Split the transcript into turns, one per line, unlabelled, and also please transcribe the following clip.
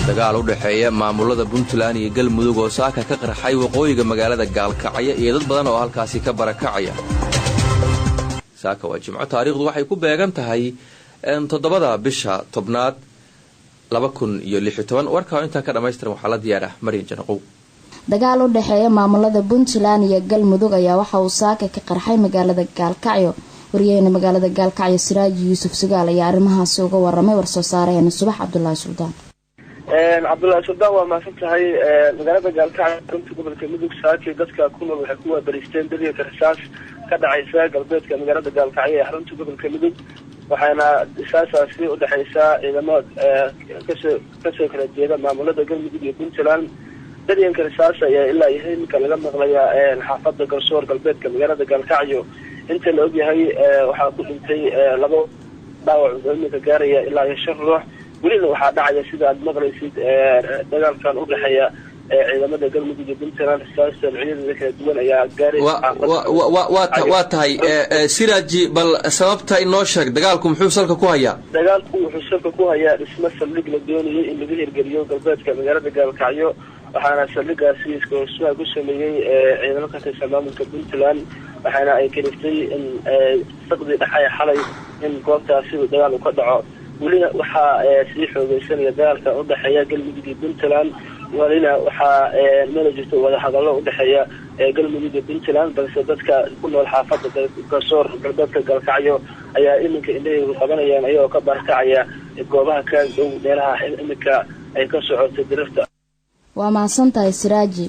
dagaal u dhaxeeya maamulada Puntland iyo Galmudug oo saaka ka qarxay waqooyiga magaalada Gaalkacyo iyo dad badan oo halkaasi ka barakacaya saaka waa Jimco taariikhdu waxay ku beegan tahay 7 bisha tobnaad 2016 warka inta ka dhamaystiran waxa la diyaar ah Mariin Janaqow
dagaal u dhaxeeya maamulada Puntland iyo Galmudug ayaa waxa uu saaka ka qarxay magaalada Gaalkacyo wariyayna magaalada Gaalkacyo Siraaji Yuusuf Sugaal ayaa arrimahaas uga waramay warsoo saarayna Subax Cabdullaahi Suldaan
Cabdullaahi Suldaan waa maasantahay magaalada Gaalkacyo runtii gobolka Mudug saaki dadka ku nool waxay ku waabariisteen dariiqa rasaas ka dhacaysa galbeedka magaalada Gaalkacyo ee xarunta gobolka Mudug waxaana isaasaasi u dhaxaysa ciidamada ka soo kala jeeda maamulada Galmudug iyo Puntland dariiqa rasaas ayaa ilaa yahay marka laga maqlayaa xaafadda Garsoor galbeedka magaalada Gaalkacyo inta la ogyahay waxaa ku dhintay labo dhaawac oo gaaraya ilaa 5 ruux waliba waxaa dhacaya sida aad maqlaysid dagaalkan u dhaxeeya ciidamada Galmudug iyo Puntland ciidamada kala duwan ayaa gaaray
waa tahay Siraaji bal sababta inoo sheeg dagaalku muxuu salka ku hayaa
dagaalku wuxuu salka ku hayaa dhismo saldhig la doonayay in lagu hirgeliyo galbeedka magaalada Gaalkacyo waxaana saldhigaasi iskoosuga ku sameeyay ciidamada ka tirsan maamulka Puntland waxaana ay kaliftay in saqdi dhaxay xalay in goobtaasi dagaal ka dhaco waliba waxaa sii xoogaysanaya dagaalka u dhaxeeya Galmudug iyo Puntland waliba waxaa meel jirto wada hadallo u dhaxeeya Galmudug iyo Puntland balse dadka ku nool xaafadda Garsoor galbeedka Gaalkacyo ayaa iminka indhaheedu qabanayaan ayagoo ka barakacaya goobaha ka dhow meelaha iminka ay ka socoto dirafta
waa maasantahay Siraaji